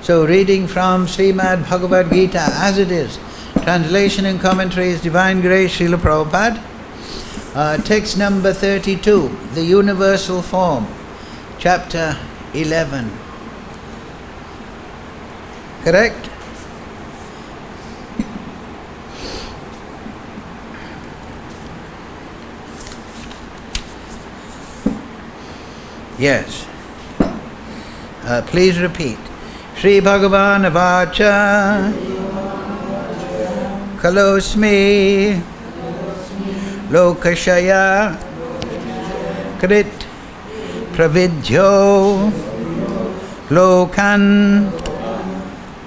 So reading from Srimad Bhagavad-Gita as it is, translation and commentary is Divine Grace Srila Prabhupada. Text number 32, the Universal Form, chapter 11. Correct? Yes. Please repeat. Shri Bhagavan Vacha Kalosmi Lokashaya Krit Pravidyo Lokan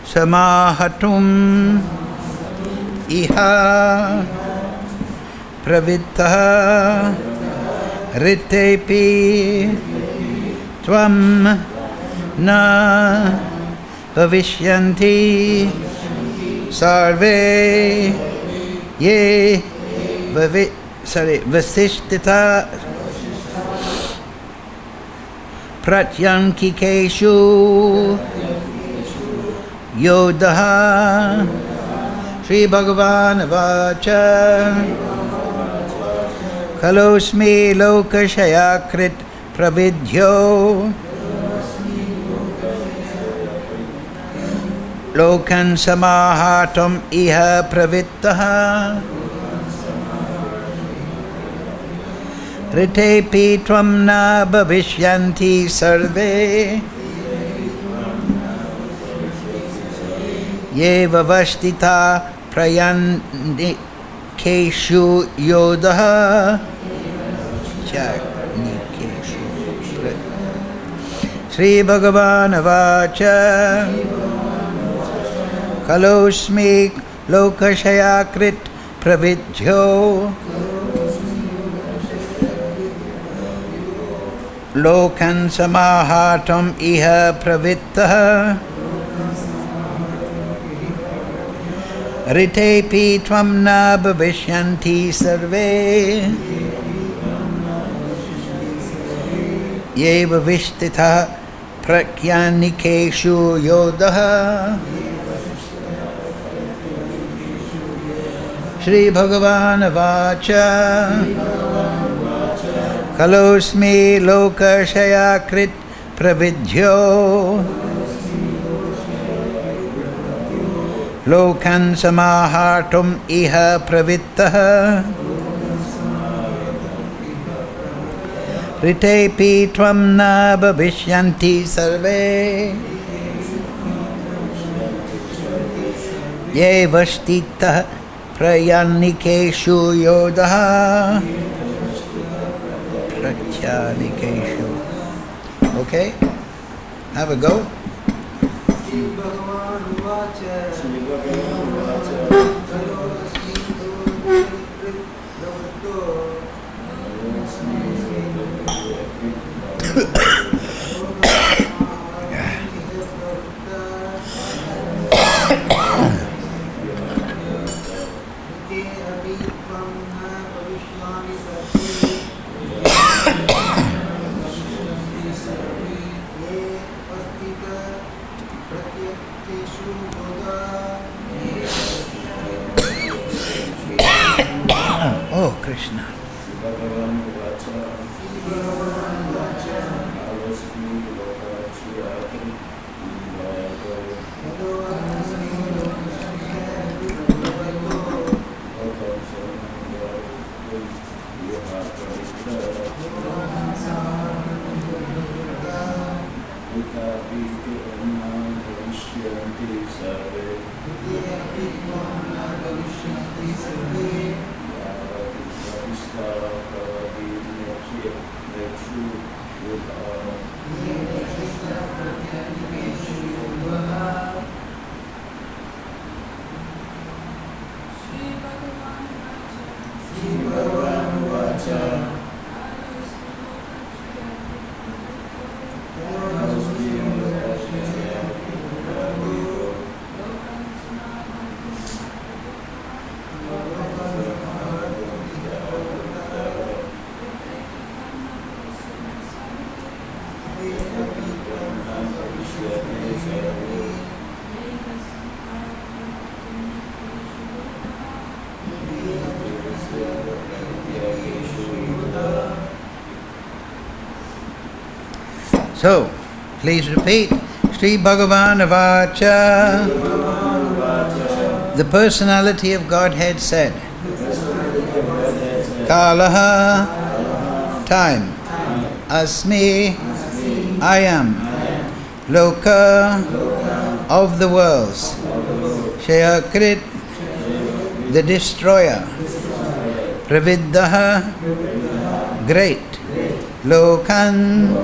Samahatum Iha Pravitta Ritepi Tvam Na Bhavishyanti Sarve Ye Vasishtita Pratyankikeshu Yodaha Shri Bhagavan Vacha Kalosmi Lokashayakrit Pravidyo Lokan Samahatam Iha Pravittaha Ritepi Tvam Na Bhavishyanti Sarve Ye Vavashtita Prayanikeshu Yodaha Shri Bhagavan Vacha Kalosmi Lokashayakrit Pravidyo Lokan Samahatam Iha Pravittaha Ritepi Tvam Na Bhavishyanti Sarve Ye Vavishtita Prakyanikeshu Yodaha Shri Bhagavan Vacha Kalosmi Lokashayakrit Pravidyo Lokan Samahartum Iha Pravittaha Ritepi Tvam Na Bhavishyanti Sarve Ye Vashtita Prayanikeshu Yodaha Pratyanikeshu. Okay? Have a go. Oh, Krishna. So, please repeat. Sri Bhagavan Vacha. The personality of Godhead said. Kalaha. Time. Asmi. I am. Loka. Of the worlds. Shayakrit. The destroyer. Praviddaha. Great. Lokan.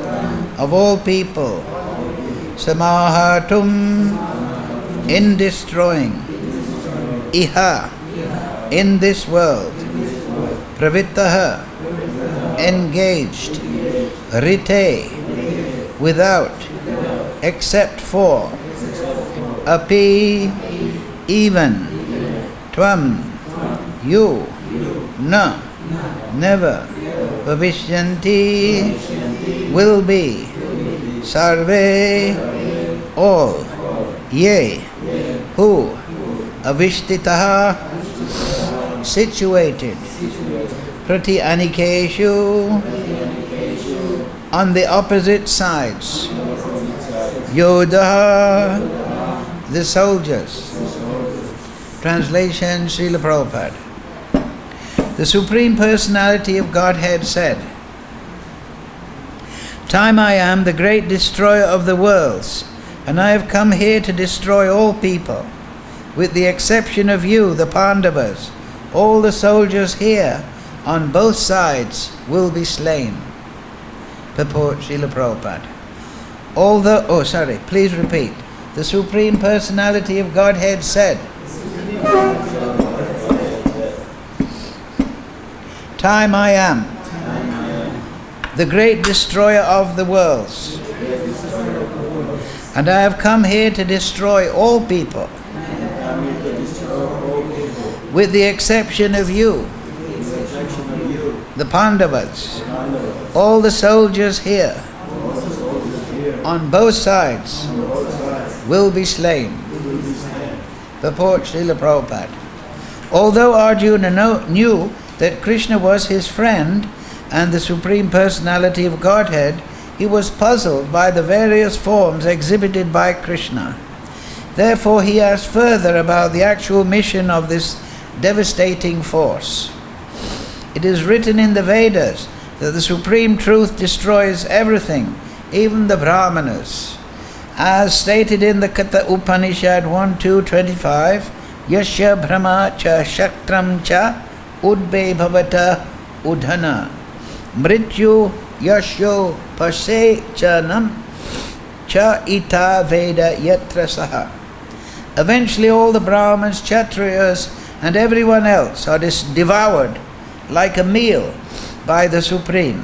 Of all people. Samahatum. In destroying. Iha. In this world. Pravittaha. Engaged. Rite. Without. Except for. Api. Even. Tvam. You. Na. Never. Bhavishyanti. Will be. Sarve. All. Ye. Who. Avishtitaha. Situated. Prati anikeshu. On the opposite sides. Yodaha. The soldiers. Translation Srila Prabhupada. The Supreme Personality of Godhead said, Time I am the great destroyer of the worlds, and I have come here to destroy all people. With the exception of you, the Pandavas, all the soldiers here on both sides will be slain. Purport Srila Prabhupada. Please repeat. The Supreme Personality of Godhead said, Time I am, the great destroyer of the worlds, and I have come here to destroy all people, with the exception of you, the Pandavas, all the soldiers here, on both sides, will be slain. Purport Srila Prabhupada. Although Arjuna knew that Krishna was his friend and the Supreme Personality of Godhead, he was puzzled by the various forms exhibited by Krishna. Therefore he asked further about the actual mission of this devastating force. It is written in the Vedas that the Supreme Truth destroys everything, even the Brahmanas. As stated in the Katha Upanishad 1.2.25, Yasya Brahma cha Shaktram cha Udbe Bhavata Udhana Mrityu Yasyo Pase Chanam Cha Ita Veda Yatra Saha. Eventually all the Brahmins, Kshatriyas and everyone else are devoured like a meal by the Supreme.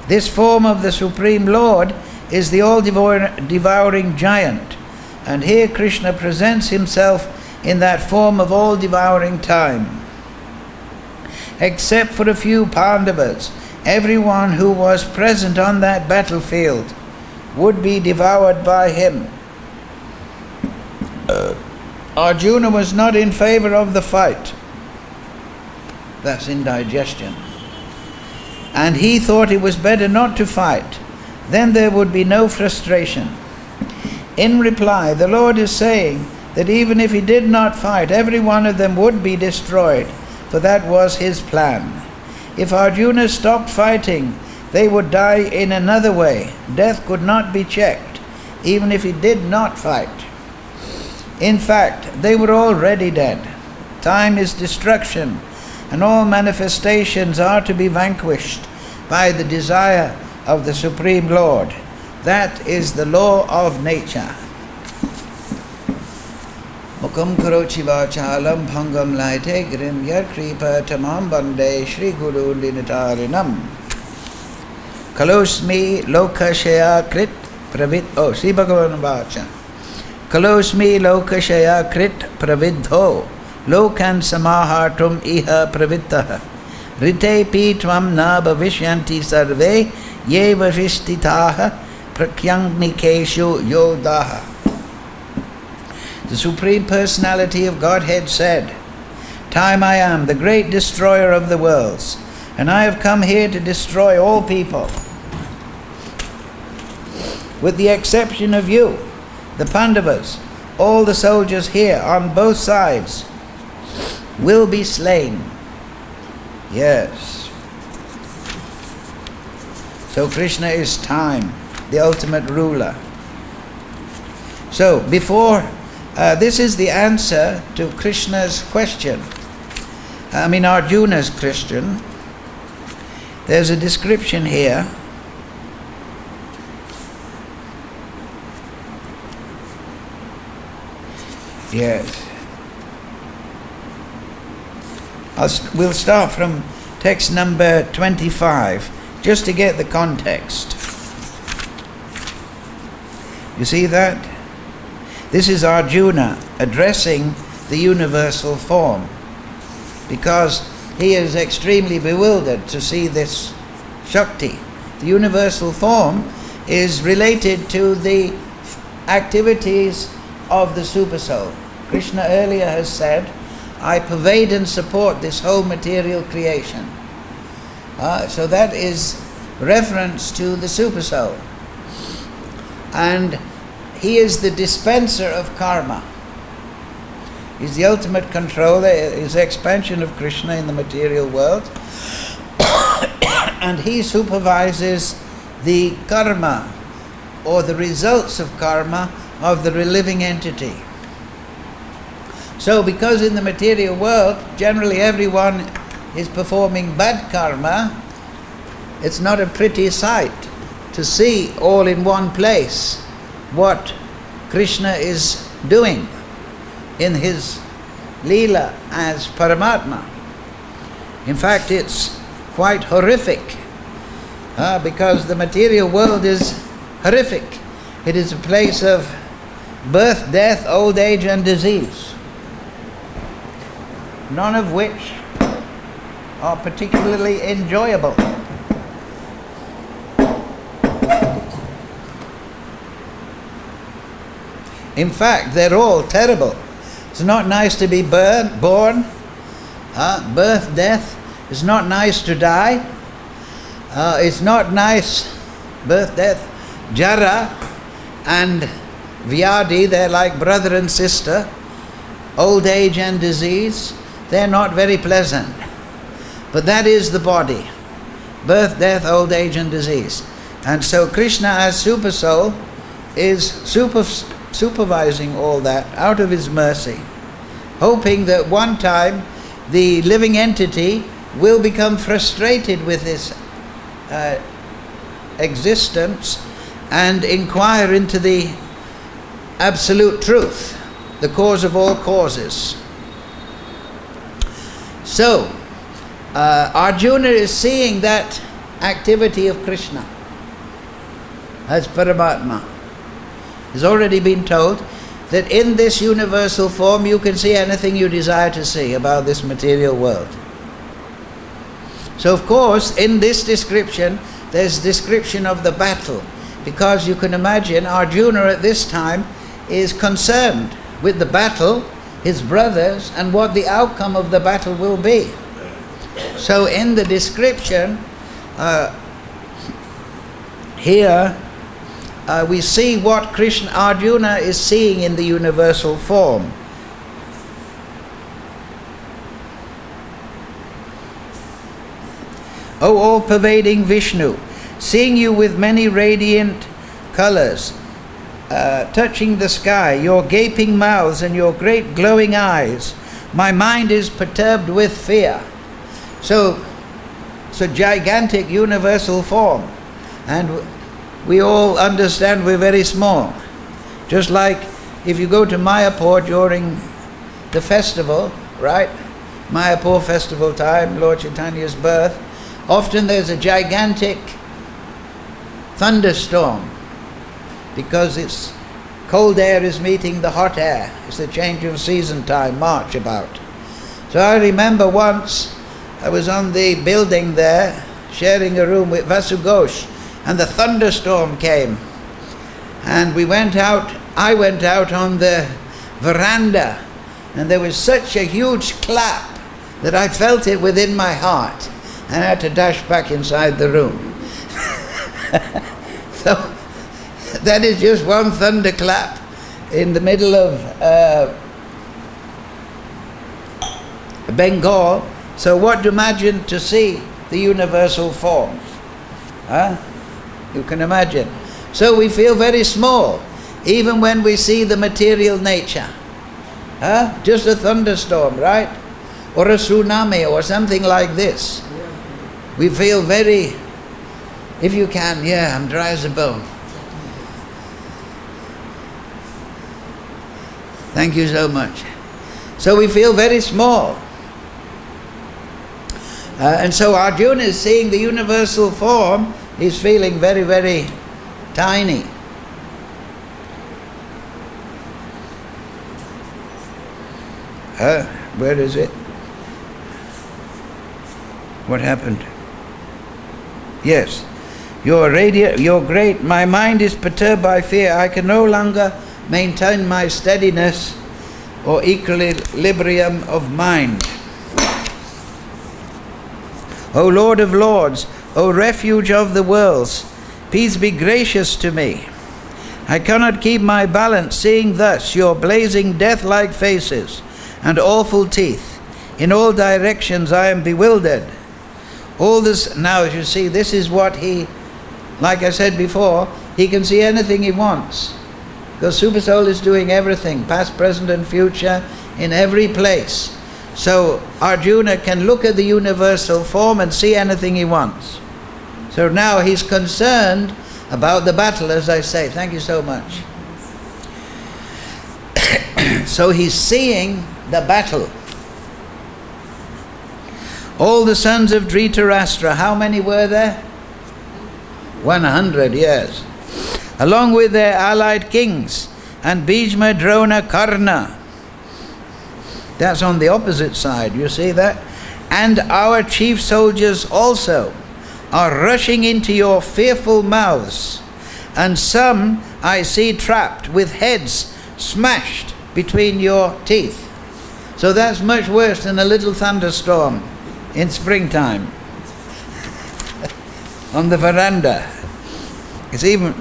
This form of the Supreme Lord is the all-devouring giant, and here Krishna presents himself in that form of all-devouring time. Except for a few Pandavas, everyone who was present on that battlefield would be devoured by him. Arjuna was not in favor of the fight. That's indigestion. And he thought it was better not to fight. Then there would be no frustration. In reply, the Lord is saying that even if he did not fight, every one of them would be destroyed, for that was his plan. If Arjuna stopped fighting, they would die in another way. Death could not be checked, even if he did not fight. In fact, they were already dead. Time is destruction, and all manifestations are to be vanquished by the desire of the Supreme Lord. That is the law of nature. Mukam karochi vachalam bhangam laite grim yar kripa tamam bande Shri Guru linatarinam. Kalosmi lokashaya krit pravit. Sri Bhagavan Vacha. Kalosmi lokashaya krit pravidho lokan samahartum iha pravittaha. Rite pitvam na bhavishyanti sarve ye vashishtitaha prakyangnikeshu yodaha. The Supreme Personality of Godhead said, Time I am, the great destroyer of the worlds, and I have come here to destroy all people. with the exception of you, the Pandavas. All the soldiers here on both sides will be slain. Yes. So Krishna is time, the ultimate ruler. So before, this is the answer to Krishna's question. Arjuna's question. There's a description here. Yes. We'll start from text number 25, just to get the context. You see that? This is Arjuna addressing the universal form, because he is extremely bewildered to see this Shakti. The universal form is related to the activities of the Supersoul. Krishna earlier has said, I pervade and support this whole material creation. So that is reference to the Supersoul. And he is the dispenser of karma. He's the ultimate controller, is expansion of Krishna in the material world. And he supervises the karma, or the results of karma, of the living entity. So because in the material world, generally everyone is performing bad karma, it's not a pretty sight to see all in one place what Krishna is doing in his Leela as Paramatma. In fact, it's quite horrific, because the material world is horrific. It is a place of birth, death, old age and disease, none of which are particularly enjoyable. In fact, they're all terrible. It's not nice to be born. Birth, death. It's not nice to die. It's not nice, birth, death. Jara and Vyadi, they're like brother and sister. Old age and disease, they're not very pleasant. But that is the body. Birth, death, old age and disease. And so Krishna as Super Soul is supervising all that out of his mercy, hoping that one time the living entity will become frustrated with this existence and inquire into the absolute truth, the cause of all causes. So, Arjuna is seeing that activity of Krishna as Paramatma. He's already been told that in this universal form you can see anything you desire to see about this material world. So of course, in this description, there's description of the battle, because you can imagine Arjuna at this time is concerned with the battle, his brothers, and what the outcome of the battle will be. So in the description, here we see what Arjuna is seeing in the universal form. O all-pervading Vishnu, seeing you with many radiant colors, touching the sky, your gaping mouths and your great glowing eyes, my mind is perturbed with fear. So it's a gigantic universal form, and we all understand we're very small. Just like if you go to Mayapur during the festival, right? Mayapur festival time, Lord Chaitanya's birth, often there's a gigantic thunderstorm, because it's cold air is meeting the hot air. It's the change of season time, March about. So I remember once I was on the building there, sharing a room with Vasu Ghosh, and the thunderstorm came. And I went out on the veranda, and there was such a huge clap that I felt it within my heart, and I had to dash back inside the room. So That is just one thunderclap in the middle of Bengal. So what do you imagine to see the universal forms? You can imagine. So we feel very small, even when we see the material nature. Just a thunderstorm, right? Or a tsunami or something like this. We feel very, if you can, I'm dry as a bone. Thank you so much. So we feel very small. And so Arjuna is seeing the universal form, he's feeling very, very tiny. Where is it? What happened? Yes. You're radiant, you're great. My mind is perturbed by fear. I can no longer maintain my steadiness or equilibrium of mind. O Lord of Lords, O refuge of the worlds, please be gracious to me. I cannot keep my balance seeing thus your blazing death-like faces and awful teeth. In all directions I am bewildered. All this, now as you see, this is what he, like I said before, he can see anything he wants. The Supersoul is doing everything, past, present and future, in every place. So Arjuna can look at the universal form and see anything he wants. So now he's concerned about the battle, as I say. Thank you so much. So he's seeing the battle. All the sons of Dhritarashtra, how many were there? 100, yes. Along with their allied kings, and Bhishma, Drona, Karna. That's on the opposite side, you see that? And our chief soldiers also are rushing into your fearful mouths, and some I see trapped with heads smashed between your teeth. So that's much worse than a little thunderstorm in springtime on the veranda. It's even,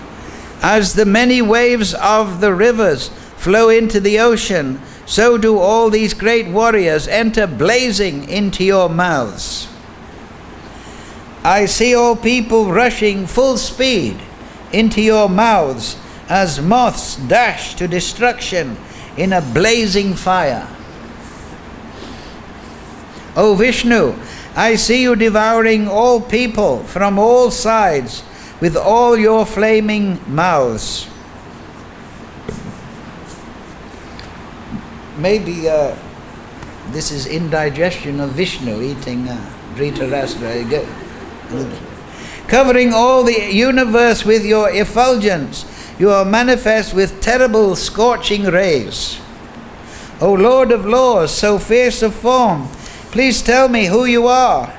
as the many waves of the rivers flow into the ocean, so do all these great warriors enter blazing into your mouths. I see all people rushing full speed into your mouths as moths dash to destruction in a blazing fire. O Vishnu, I see you devouring all people from all sides with all your flaming mouths. Maybe this is indigestion of Vishnu eating Dhritarashtra. Covering all the universe with your effulgence, you are manifest with terrible scorching rays. O Lord of Lords, so fierce of form, please tell me who you are.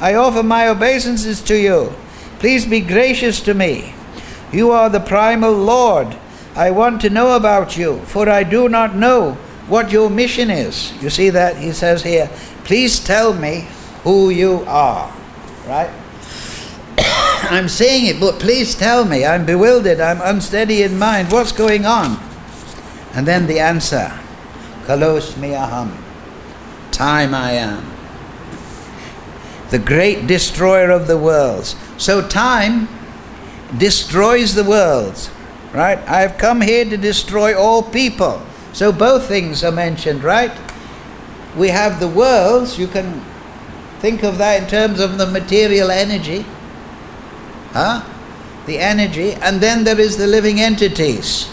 I offer my obeisances to you. Please be gracious to me. You are the primal Lord. I want to know about you, for I do not know what your mission is. You see that? He says here, please tell me who you are. Right? I'm saying it, but please tell me. I'm bewildered. I'm unsteady in mind. What's going on? And then the answer, Kalosmi aham. Time I am. The great destroyer of the worlds. So time destroys the worlds. Right? I have come here to destroy all people. So both things are mentioned, right? We have the worlds. You can think of that in terms of the material energy. The energy. And then there is the living entities.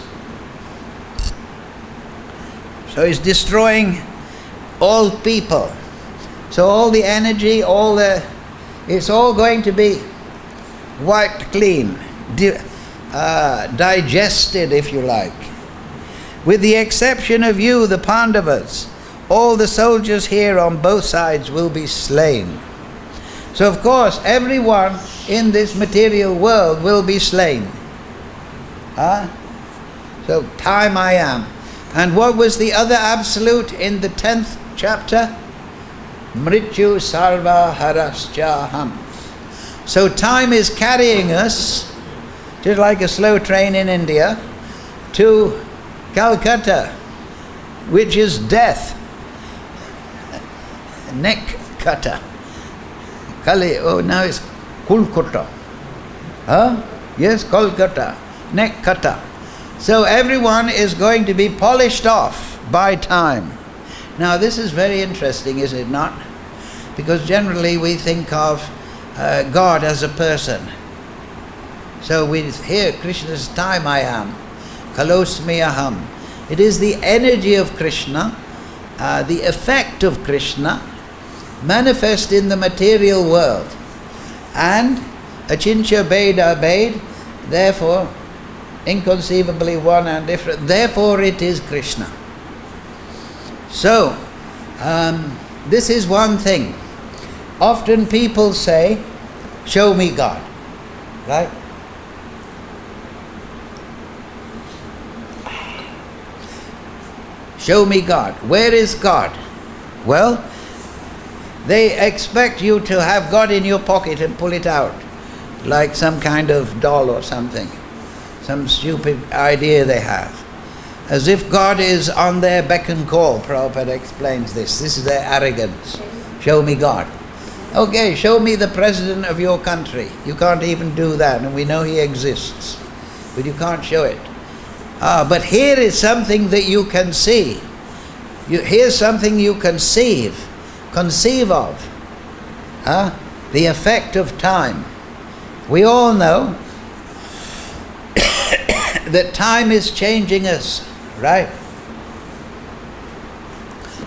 So he's destroying all people. So all the energy, it's all going to be wiped clean, digested, if you like. With the exception of you, the Pandavas, all the soldiers here on both sides will be slain. So of course, everyone in this material world will be slain. So time I am. And what was the other absolute in the 10th chapter? Mrityu sarva haraschaham. So time is carrying us just like a slow train in India, to Calcutta, which is death. Neck cutter. Now it's Kolkata. Yes, Kolkata. Neck cutter. So everyone is going to be polished off by time. Now this is very interesting, is it not? Because generally we think of God as a person. So we hear Krishna's time I am, kalosmi aham. It is the energy of Krishna, the effect of Krishna, manifest in the material world. And achincha beda bed, therefore inconceivably one and different, therefore it is Krishna. So, this is one thing. Often people say, show me God, right? Show me God. Where is God? Well, they expect you to have God in your pocket and pull it out, like some kind of doll or something. Some stupid idea they have. As if God is on their beck and call. Prabhupada explains this. This is their arrogance. Show me God. Okay, show me the president of your country. You can't even do that, and we know he exists. But you can't show it. But here is something that you can see. Here's something you conceive of. The effect of time. We all know that time is changing us, right?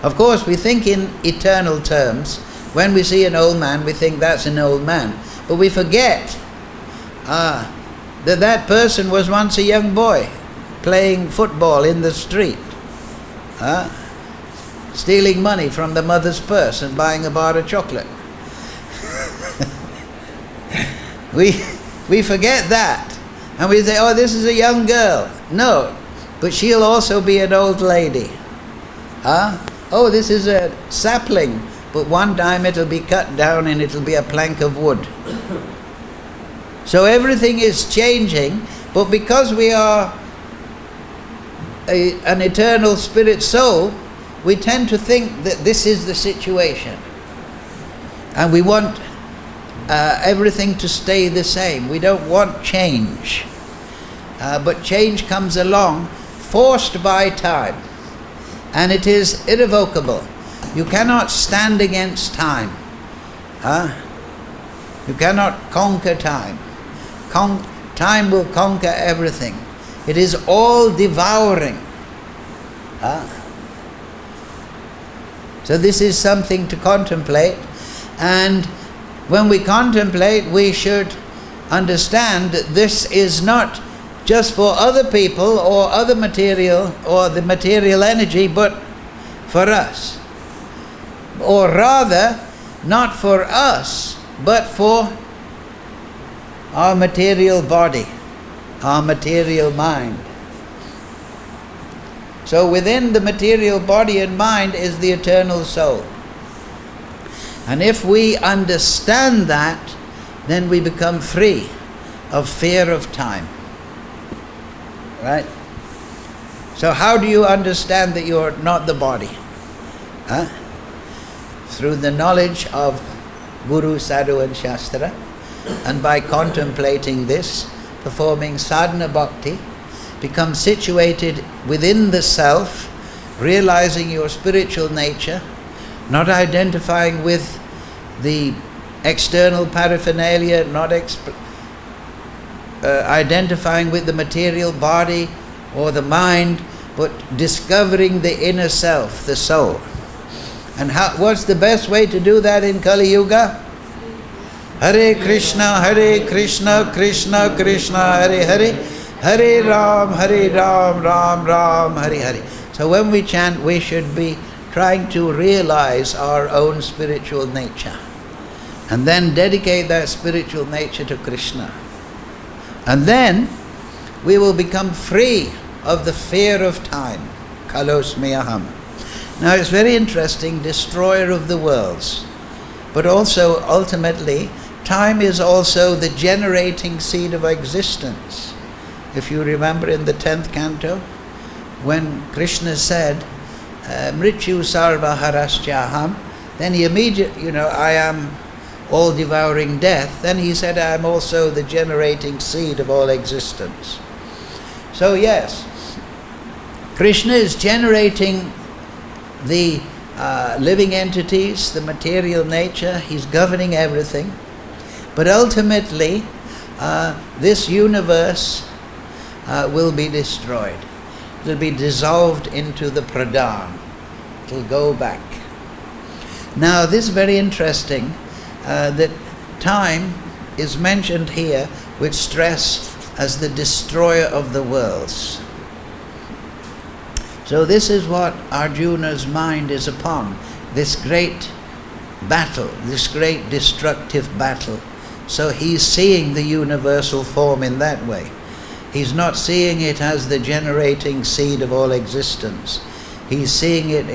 Of course, we think in eternal terms. When we see an old man, we think that's an old man. But we forget that person was once a young boy playing football in the street, stealing money from the mother's purse and buying a bar of chocolate. We forget that. And we say, oh, this is a young girl. No, but she'll also be an old lady. Oh, this is a sapling, but one time it'll be cut down and it'll be a plank of wood. So everything is changing, but because we are an eternal spirit soul, we tend to think that this is the situation. And we want everything to stay the same. We don't want change. But change comes along, forced by time. And it is irrevocable. You cannot stand against time. You cannot conquer time. Time will conquer everything. It is all devouring. So this is something to contemplate. And when we contemplate, we should understand that this is not just for other people or other material or the material energy, but for us. Or rather, not for us, but for our material body, our material mind. So within the material body and mind is the eternal soul. And if we understand that, then we become free of fear of time. Right? So how do you understand that you are not the body? Through the knowledge of Guru, Sadhu and Shastra, and by contemplating this, performing sadhana bhakti, become situated within the self, realizing your spiritual nature, not identifying with the external paraphernalia, not identifying with the material body or the mind, but discovering the inner self, the soul. And what's the best way to do that in Kali Yuga? Hare Krishna, Krishna Krishna, Hare Hare, Hare Ram, Ram Ram, Hare Hare. So when we chant, we should be trying to realize our own spiritual nature. And then dedicate that spiritual nature to Krishna. And then we will become free of the fear of time. Kalosmi aham. Now it's very interesting, destroyer of the worlds, but also ultimately time is also the generating seed of existence. If you remember in the 10th canto, when Krishna said, Mrityu sarva haraschaham, then he immediately, I am all devouring death. Then he said, I am also the generating seed of all existence. So yes, Krishna is generating the living entities, the material nature. He's governing everything. But ultimately, this universe will be destroyed. It will be dissolved into the pradhan. It will go back. Now, this is very interesting that time is mentioned here with stress as the destroyer of the worlds. So this is what Arjuna's mind is upon, this great battle, this great destructive battle. So he's seeing the universal form in that way. He's not seeing it as the generating seed of all existence. He's seeing it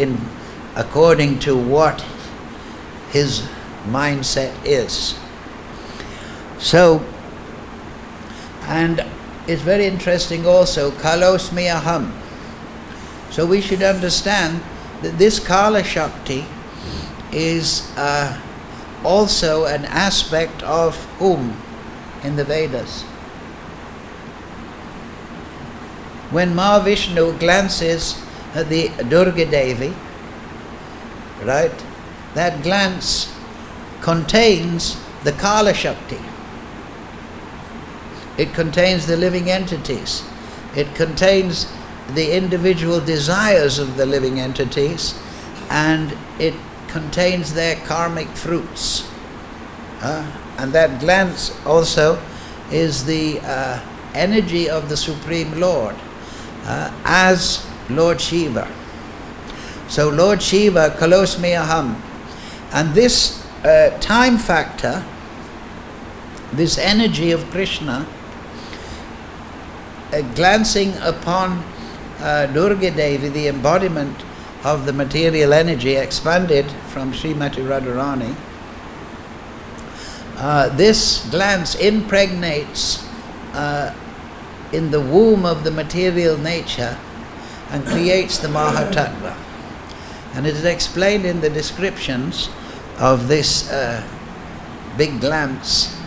according to what his mindset is. So, and it's very interesting also, kalosmi aham. So we should understand that this Kala Shakti is also an aspect of whom in the Vedas? When Mahavishnu glances at the Durga Devi, right, that glance contains the Kala Shakti. It contains the living entities. It contains the individual desires of the living entities, and it contains their karmic fruits. And that glance also is the energy of the Supreme Lord as Lord Shiva. So Lord Shiva, kalosmi aham. And this time factor, this energy of Krishna, glancing upon Durga Devi, the embodiment of the material energy expanded from Srimati Radharani, this glance impregnates in the womb of the material nature and creates the Mahatattva. And it is explained in the descriptions of this big glance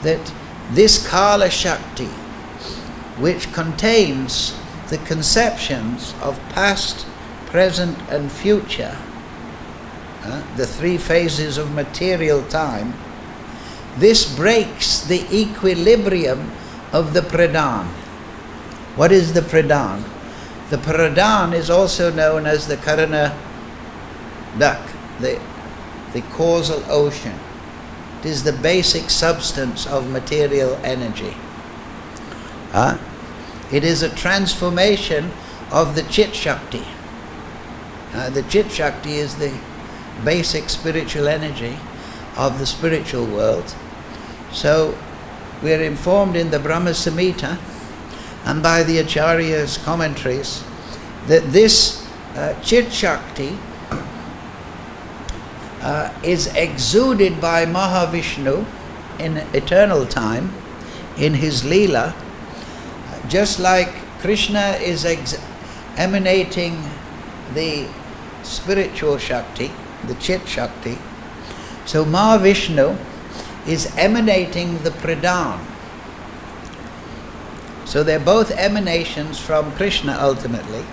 that this Kala Shakti, which contains the conceptions of past, present and future, the three phases of material time, this breaks the equilibrium of the pradhan. What is the pradhan? The pradhan is also known as the Karana duck, the causal ocean. It is the basic substance of material energy. It is a transformation of the Chit Shakti. The Chit Shakti is the basic spiritual energy of the spiritual world. So we are informed in the Brahma Samhita and by the Acharya's commentaries that this Chit Shakti is exuded by Mahavishnu in eternal time in his Leela, just like Krishna is emanating the spiritual Shakti, the Chit Shakti. So Mahavishnu is emanating the pradhan. So they're both emanations from Krishna ultimately.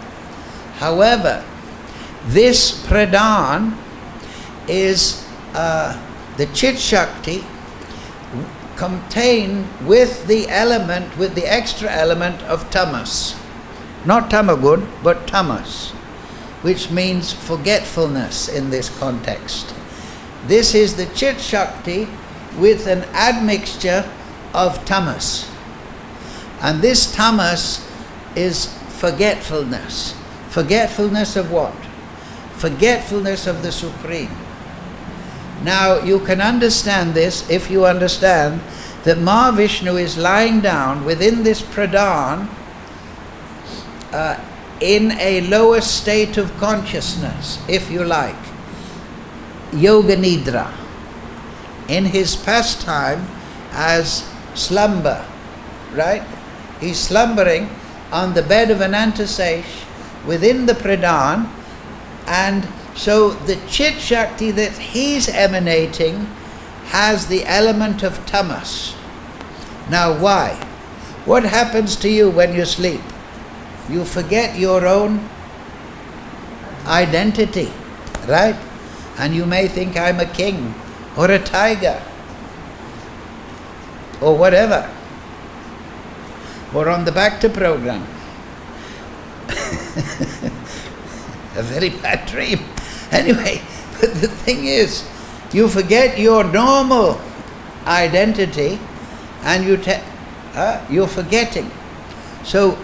However, this pradhan is the Chit Shakti contained with the element, with the extra element of tamas. Not tamagun, but tamas, which means forgetfulness in this context. This is the Chit Shakti with an admixture of tamas. And this tamas is forgetfulness. Forgetfulness of what? Forgetfulness of the Supreme. Now you can understand this if you understand that Mahavishnu is lying down within this pradhan in a lower state of consciousness, if you like, yoga nidra. in his pastime as slumber, right? He's slumbering on the bed of Anantashesh within the Pradhan, and so the Chit Shakti that he's emanating has the element of tamas. Now why? What happens to you when you sleep? You forget your own identity, right? And you may think, I'm a king or a tiger or whatever. Or on the Bhakti program. A very bad dream. Anyway, but the thing is, you forget your normal identity and you're forgetting. So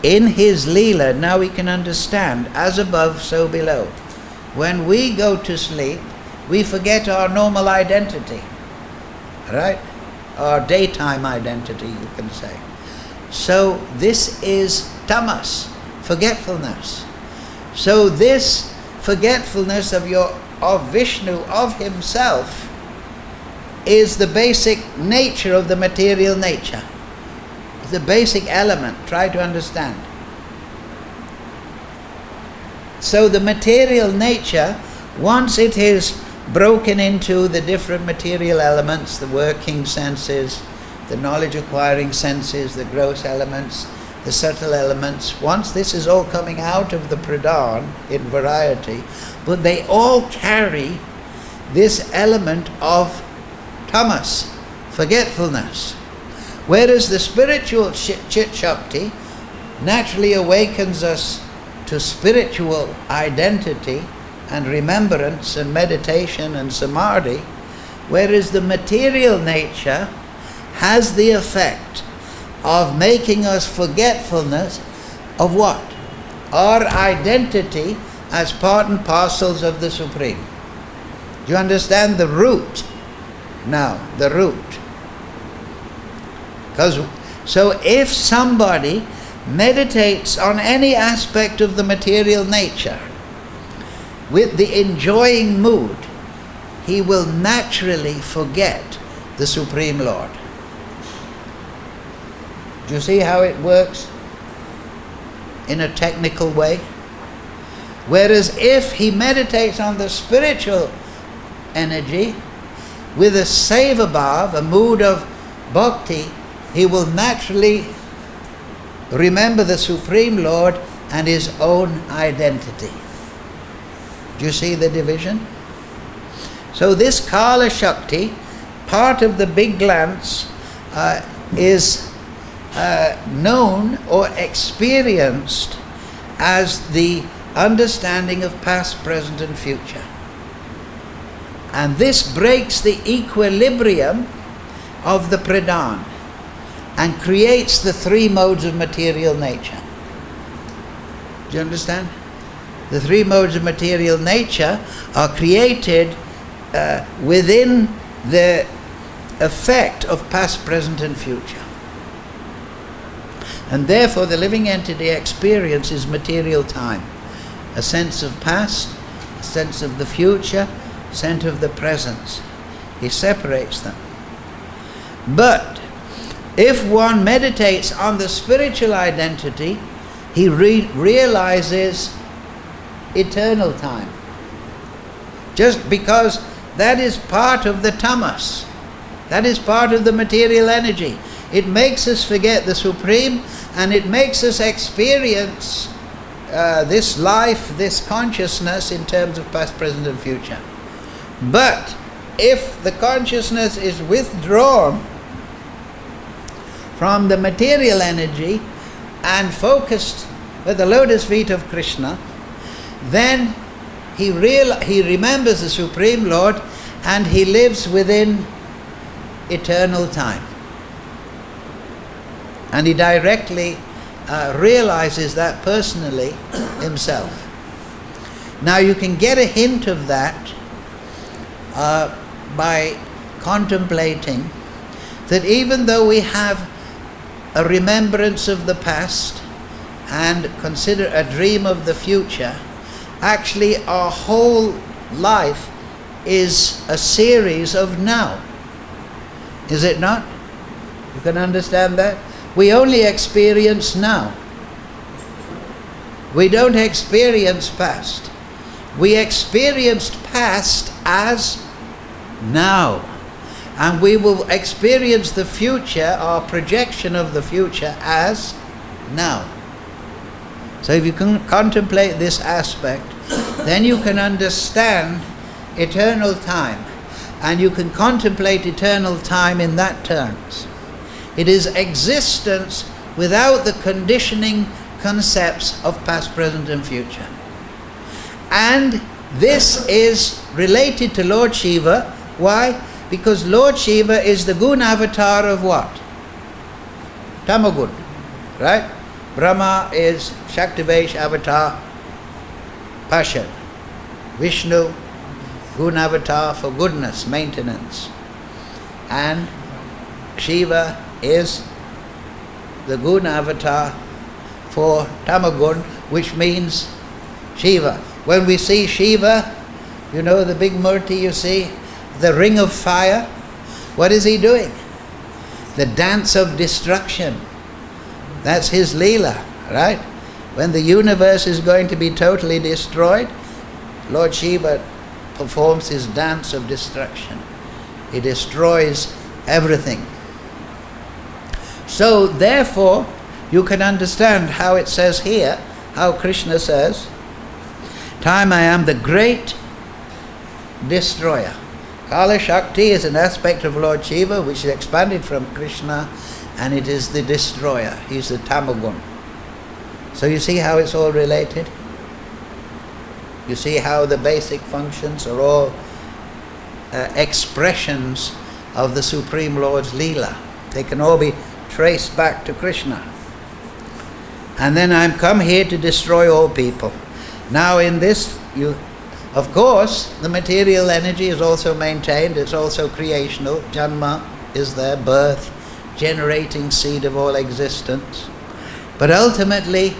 in his Leela, now we can understand, as above, so below. When we go to sleep, we forget our normal identity, right? Our daytime identity, you can say. So this is tamas, forgetfulness. So this forgetfulness of Vishnu, of himself, is the basic nature of the material nature. It's the basic element. Try to understand. So the material nature, once it is broken into the different material elements, the working senses, the knowledge acquiring senses, the gross elements, the subtle elements, once this is all coming out of the Pradhan in variety, but they all carry this element of tamas, forgetfulness. Whereas the spiritual Chit Shakti naturally awakens us to spiritual identity and remembrance and meditation and samadhi, whereas the material nature has the effect of making us forgetfulness of what? Our identity as part and parcels of the Supreme. Do you understand the root? Now, the root. So if somebody meditates on any aspect of the material nature with the enjoying mood, he will naturally forget the Supreme Lord. Do you see how it works in a technical way? Whereas if he meditates on the spiritual energy with a seva bhav, a mood of bhakti, he will naturally remember the Supreme Lord and his own identity. Do you see the division? So this Kala Shakti, part of the big glance, is known or experienced as the understanding of past, present and future. And this breaks the equilibrium of the Pradhan and creates the three modes of material nature. Do you understand? The three modes of material nature are created within the effect of past, present and future. And therefore the living entity experiences material time. A sense of past, a sense of the future, a sense of the present. He separates them. But if one meditates on the spiritual identity, he realizes eternal time. Just because that is part of the tamas. That is part of the material energy. It makes us forget the Supreme, and it makes us experience this life, this consciousness in terms of past, present and future. But if the consciousness is withdrawn from the material energy and focused at the lotus feet of Krishna, then he remembers the Supreme Lord and he lives within eternal time. And he directly realizes that personally himself. Now you can get a hint of that by contemplating that even though we have a remembrance of the past and consider a dream of the future, actually our whole life is a series of now. Is it not? You can understand that? We only experience now. We don't experience past. We experienced past as now. And we will experience the future, or projection of the future, as now. So if you can contemplate this aspect, then you can understand eternal time. And you can contemplate eternal time in that terms. It is existence without the conditioning concepts of past, present and future. And this is related to Lord Shiva. Why? Because Lord Shiva is the gun avatar of what? Tamagun, right? Brahma is Shaktivesh avatar, passion. Vishnu, gun avatar for goodness, maintenance. And Shiva is the gun avatar for Tamagun, which means Shiva. When we see Shiva, you know the big murti you see, the ring of fire, what is he doing? The dance of destruction. That's his Leela, right? When the universe is going to be totally destroyed, Lord Shiva performs his dance of destruction. He destroys everything. So therefore, you can understand how it says here, how Krishna says, time I am the great destroyer. Kala Shakti is an aspect of Lord Shiva which is expanded from Krishna, and it is the destroyer. He's the Tamagun. So you see how it's all related? You see how the basic functions are all expressions of the Supreme Lord's Leela. They can all be traced back to Krishna. And then I'm come here to destroy all people. Now in this, of course, the material energy is also maintained, it's also creational. Janma is there, birth, generating seed of all existence. But ultimately,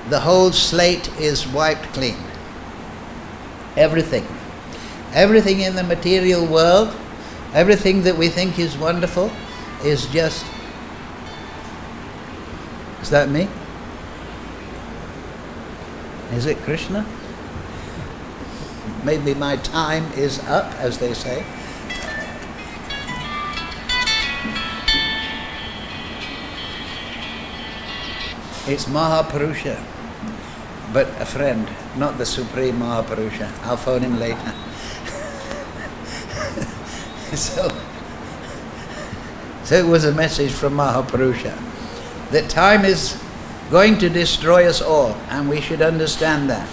the whole slate is wiped clean. Everything. Everything in the material world, everything that we think is wonderful, is just... Is that me? Is it Krishna? Maybe my time is up, as they say. It's Mahapurusha, but a friend, not the Supreme Mahapurusha. I'll phone him later. So it was a message from Mahapurusha that time is going to destroy us all, and we should understand that.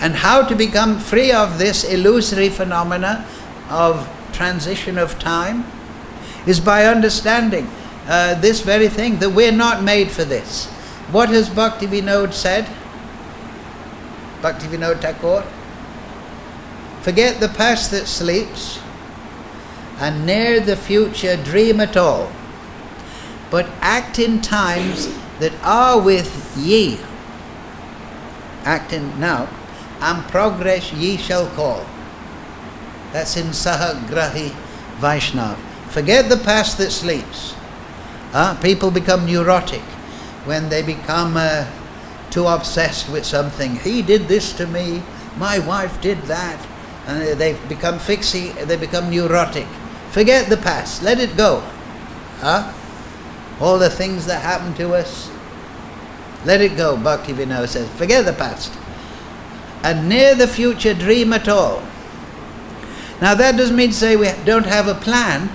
And how to become free of this illusory phenomena of transition of time is by understanding this very thing, that we're not made for this. What has Bhakti-Vinod said? Bhakti-Vinod Thakur? Forget the past that sleeps, and ne'er the future dream at all, but act in times that are with ye. Act in now, and progress ye shall call. That's in Sahagrahi Vaishnav. Forget the past that sleeps. People become neurotic when they become too obsessed with something. He did this to me, my wife did that, and they become they become neurotic. Forget the past, let it go. All the things that happen to us, let it go, Bhakti-Vinod says. Forget the past. And near the future dream at all. Now that doesn't mean to say we don't have a plan,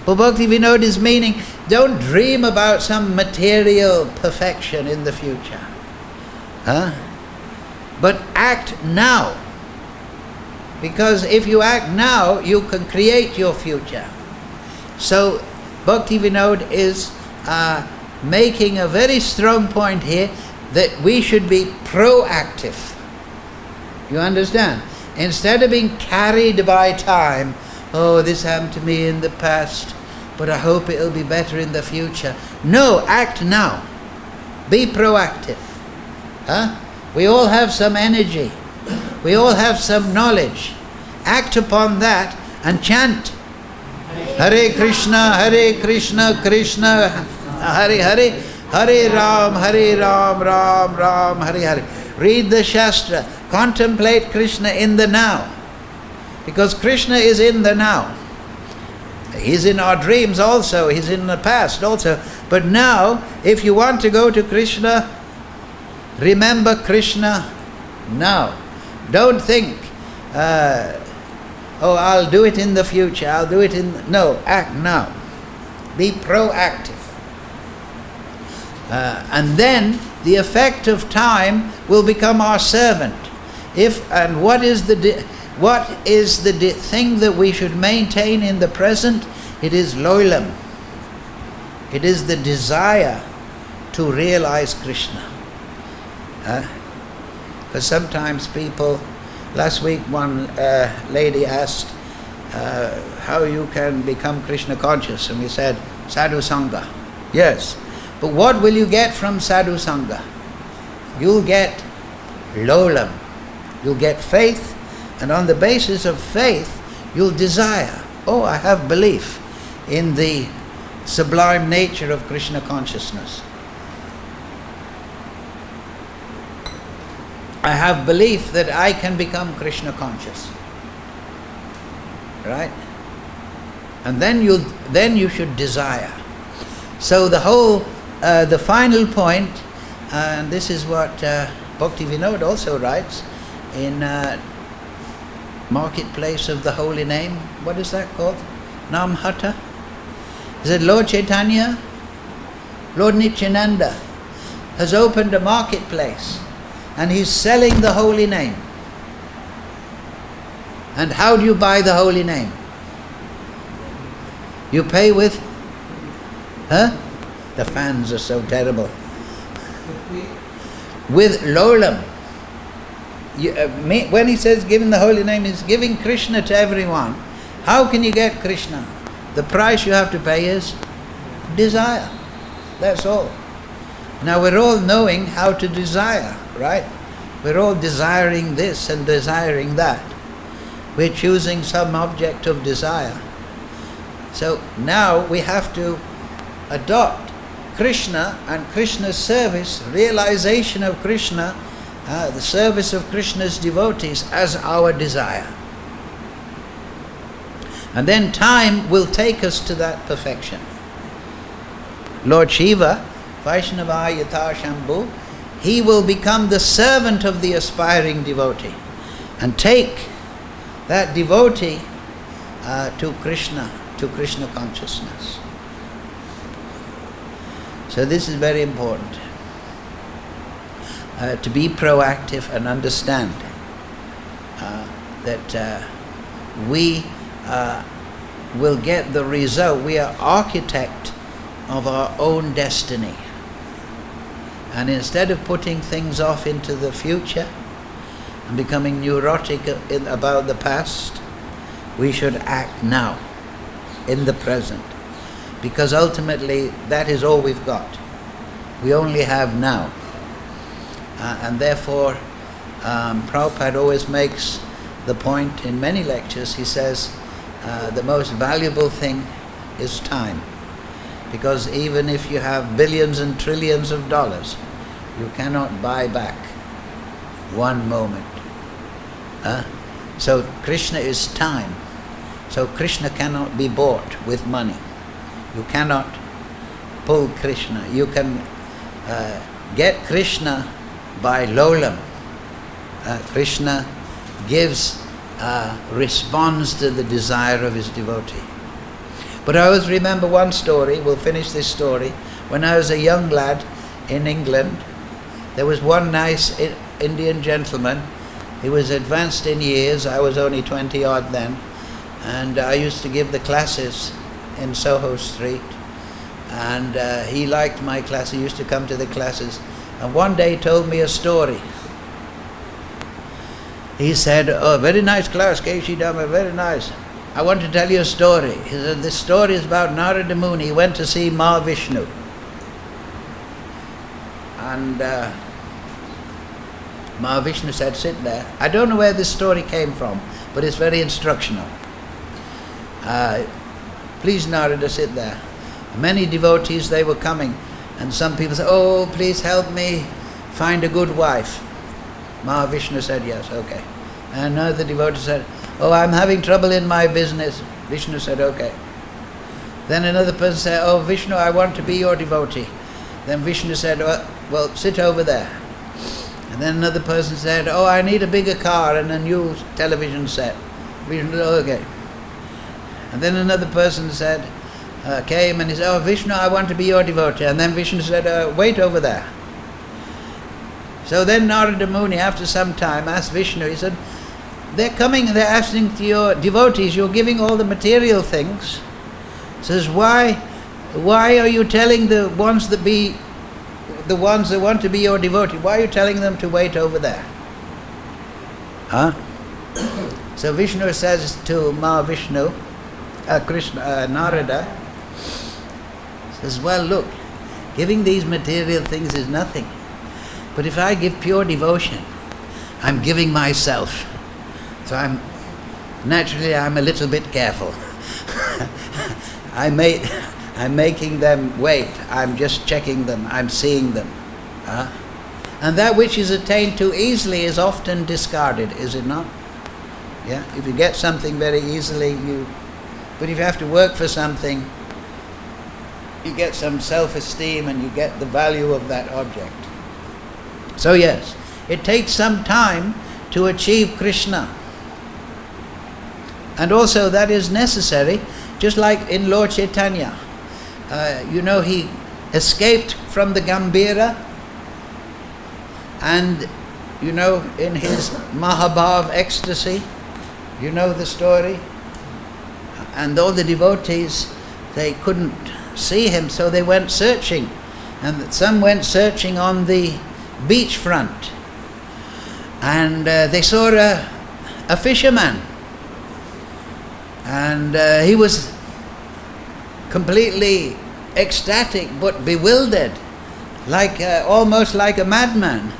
but Bhakti-Vinod is meaning don't dream about some material perfection in the future. But act now. Because if you act now, you can create your future. So Bhakti-Vinod is making a very strong point here that we should be proactive. You understand? Instead of being carried by time, oh, this happened to me in the past, but I hope it'll be better in the future. No, act now. Be proactive. We all have some energy. We all have some knowledge. Act upon that and chant. Hare Krishna, Krishna Hare Hare, Hare Ram, Ram Ram, Hare Hare. Read the Shastra, contemplate Krishna in the now, because Krishna is in the now. He's in our dreams also, he's in the past also. But now, if you want to go to Krishna, remember Krishna now. Don't think, oh, I'll do it in the future, I'll do it in... No, act now. Be proactive. And then the effect of time will become our servant. What is the thing that we should maintain in the present? It is loilam. It is the desire to realize Krishna. Because sometimes people, last week one lady asked how you can become Krishna conscious, and we said sadhu sangha. Yes, but what will you get from sadhu sangha? You'll get lolam, you'll get faith, and on the basis of faith you'll desire, oh, I have belief in the sublime nature of Krishna consciousness. I have belief that I can become Krishna conscious. Right? And then you should desire. So the final point, and this is what Bhakti Vinod also writes in Marketplace of the Holy Name. What is that called? Namhata? Is it Lord Chaitanya? Lord Nityananda has opened a marketplace and he's selling the holy name. And how do you buy the holy name? You pay with... The fans are so terrible. With lolam. When he says giving the holy name, he's giving Krishna to everyone. How can you get Krishna? The price you have to pay is desire. That's all. Now we're all knowing how to desire, right? We're all desiring this and desiring that. We're choosing some object of desire. So now we have to adopt Krishna and Krishna's service, realization of Krishna, the service of Krishna's devotees as our desire. And then time will take us to that perfection. Lord Shiva, Vaishnava Yatha Shambhu, he will become the servant of the aspiring devotee and take that devotee to Krishna consciousness. So this is very important, to be proactive and understand that we will get the result. We are architect of our own destiny. And instead of putting things off into the future and becoming neurotic about the past, we should act now, in the present. Because ultimately, that is all we've got. We only have now. And therefore, Prabhupada always makes the point in many lectures. He says, the most valuable thing is time. Because even if you have billions and trillions of dollars, you cannot buy back one moment. So Krishna is time. So Krishna cannot be bought with money. You cannot pull Krishna. You can get Krishna by lolam. Krishna responds to the desire of his devotee. But I always remember one story, we'll finish this story. When I was a young lad in England, there was one nice Indian gentleman. He was advanced in years, I was only 20 odd then, and I used to give the classes in Soho Street, and he liked my class. He used to come to the classes, and one day he told me a story. He said, "Oh, very nice class, Kesidamana, very nice. I want to tell you a story." He said, "This story is about Narada Muni. He went to see Mahavishnu. And Mahavishnu said, 'Sit there.'" I don't know where this story came from, but it's very instructional. please Narada, sit there. Many devotees, they were coming, and some people said, oh, please help me find a good wife. Mahavishnu said, yes, okay. And another devotee said, oh, I'm having trouble in my business. Vishnu said, okay. Then another person said, oh, Vishnu, I want to be your devotee. Then Vishnu said, well, sit over there. And then another person said, oh, I need a bigger car and a new television set. Vishnu said, okay. And then another person said, came and he said, oh, Vishnu, I want to be your devotee. And then Vishnu said, wait over there. So then Narada Muni, after some time, asked Vishnu, he said, they're coming and they're asking to your devotees, you're giving all the material things. He says, why are you telling the ones that want to be your devotee, why are you telling them to wait over there? Huh? So Vishnu says to Mahavishnu, Narada, says, well, look, giving these material things is nothing. But if I give pure devotion, I'm giving myself. So I'm a little bit careful. I'm making them wait. I'm just checking them. I'm seeing them. And that which is attained to easily is often discarded, is it not? Yeah. If you get something very easily, but if you have to work for something, you get some self-esteem and you get the value of that object. So yes, it takes some time to achieve Krishna. And also that is necessary, just like in Lord Chaitanya. He escaped from the Gambhira, and in his Mahabhav ecstasy, you know the story, and all the devotees, they couldn't see him, so they went searching, and some went searching on the beachfront, and they saw a fisherman, and he was completely ecstatic but bewildered, almost like a madman.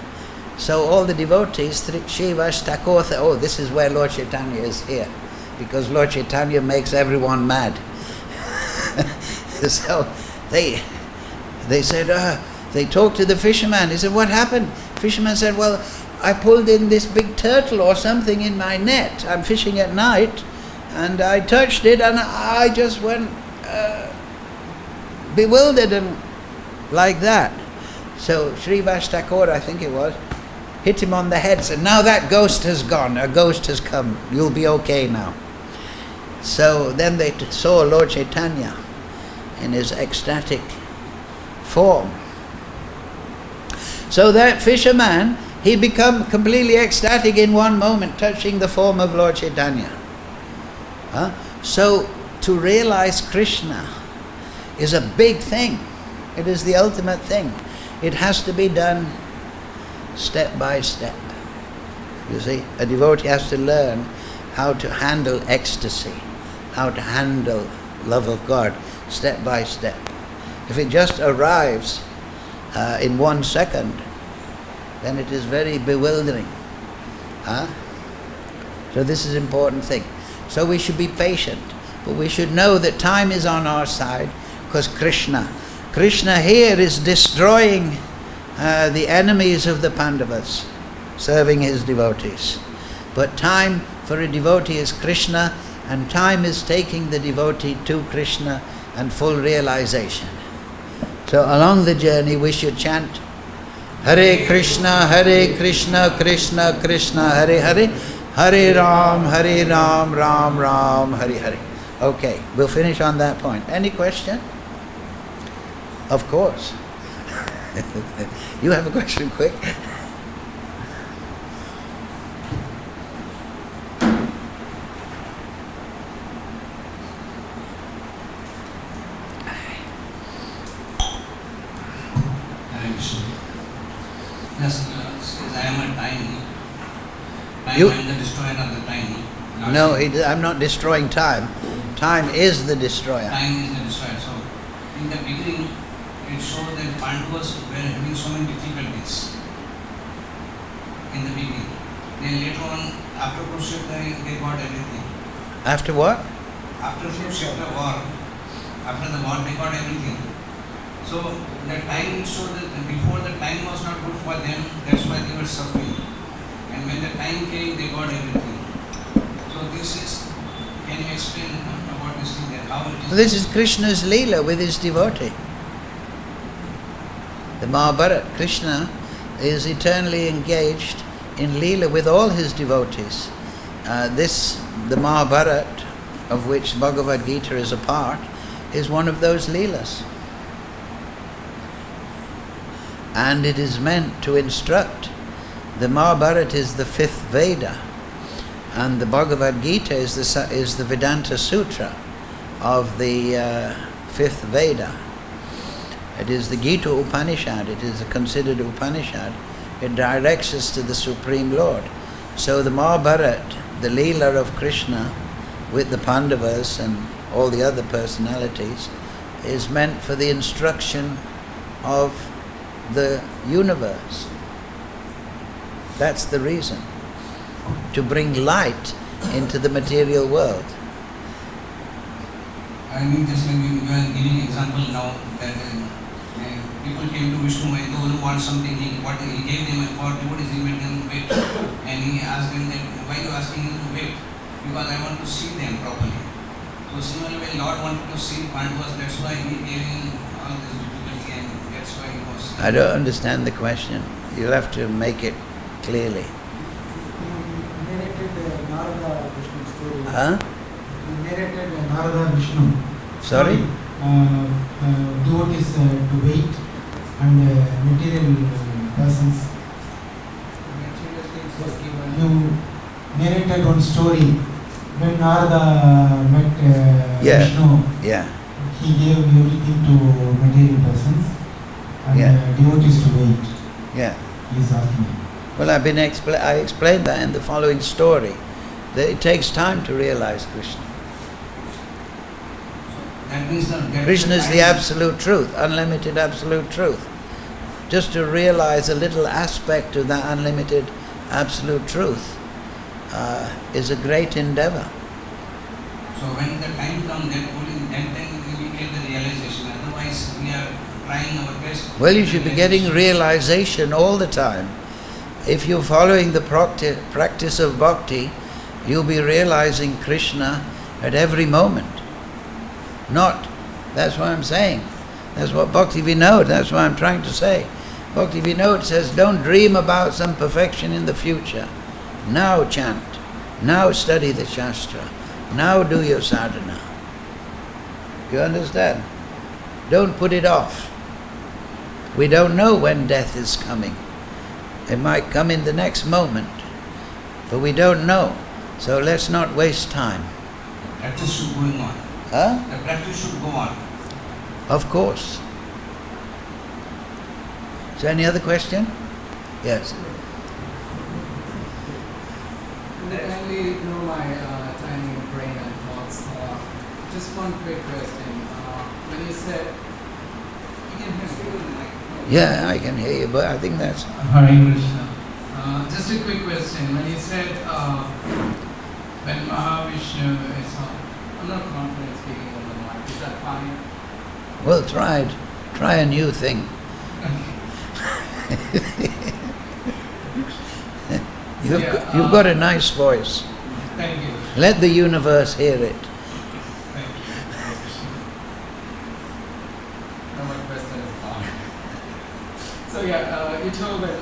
So all the devotees, Shiva, Stakotha, oh, this is where Lord Chaitanya is here, because Lord Chaitanya makes everyone mad. So they said, they talked to the fisherman. He said, what happened? Fisherman said, well, I pulled in this big turtle or something in my net. I'm fishing at night, and I touched it, and I just went bewildered and like that. So Srivastakora, I think it was, hit him on the head, said, now that ghost has gone, a ghost has come, you'll be okay now. So then they saw Lord Chaitanya in his ecstatic form. So that fisherman, he become completely ecstatic in one moment, touching the form of Lord Chaitanya. So to realize Krishna is a big thing. It is the ultimate thing. It has to be done step by step. You see, a devotee has to learn how to handle ecstasy, how to handle love of God step by step. If it just arrives in 1 second, then it is very bewildering. So this is an important thing. So we should be patient, but we should know that time is on our side, because Krishna here is destroying the enemies of the Pandavas, serving his devotees. But time for a devotee is Krishna, and time is taking the devotee to Krishna and full realization. So along the journey we should chant Hare Krishna, Krishna Krishna, Hare Hare, Hare Ram, Ram Ram, Hare Hare. Okay, we'll finish on that point. Any question? Of course. You have a question, quick. Yes, I am a time. I am the destroyer of the time. No, I'm not destroying time. Time is the destroyer. Time is the destroyer. So, in the beginning, it showed that Pandavas were having so many difficulties in the beginning. Then later on, after Kurukshetra, they got everything. After what? After Kurukshetra war, After the war, they got everything. So the time it showed that before the time was not good for them, that's why they were suffering. And when the time came, they got everything. So this is, can you explain about this thing, that how it is? This is Krishna's Leela with his devotee. The Mahabharata, Krishna is eternally engaged in Leela with all his devotees. The Mahabharata, of which Bhagavad-Gita is a part, is one of those Leelas. And it is meant to instruct. The Mahabharata is the fifth Veda, and the Bhagavad-Gita is the Vedanta Sutra of the fifth Veda. It is the Gita Upanishad, it is a considered Upanishad. It directs us to the Supreme Lord. So the Mahabharata, the Leela of Krishna with the Pandavas and all the other personalities, is meant for the instruction of the universe. That's the reason. To bring light into the material world. I mean, just like you are giving example now that people came to Vishnu, those who want something, he gave them for devotees, he made them wait. And he asked them that, why are you asking him to wait? Because I want to see them properly. So similarly, when Lord wanted to see Pandavas, that's why he gave him all this difficulty, and that's why he was... I don't understand the question. You'll have to make it clearly. You narrated Narada Vishnu story. Huh? You narrated Narada Vishnu. Sorry? Devotees to wait and material persons. Material things was given. You narrated one story when Narada met Vishnu. Yeah. He gave everything to material persons and devotees to wait. Yeah. He is asking. Well, I explained that in the following story, that it takes time to realize Krishna. That means that Krishna is the absolute truth, unlimited absolute truth. Just to realize a little aspect of that unlimited absolute truth is a great endeavor. So when the time comes, then we get the realization. Otherwise, we are trying our best. Well, you should be getting realization all the time. If you're following the practice of bhakti, you'll be realizing Krishna at every moment. That's what I'm saying. That's what Bhakti Vinod, that's what I'm trying to say. Bhakti Vinod says, don't dream about some perfection in the future. Now chant. Now study the Shastra. Now do your sadhana. You understand? Don't put it off. We don't know when death is coming. It might come in the next moment, but we don't know. So let's not waste time. Practice should go on. Huh? The practice should go on. Of course. Is there any other question? Yes. Kindly know my tiny brain and thoughts. Just one quick question. When you said, you can hear me? Yeah, I can hear you, but I think that's... Hare Krishna. Just a quick question. When you said, when Mahavishnu is on, I'm not confident speaking over the mic. Is that fine? Well, try a new thing. You've got a nice voice. Thank you. Let the universe hear it. Thank you. Now my question is gone. So you told that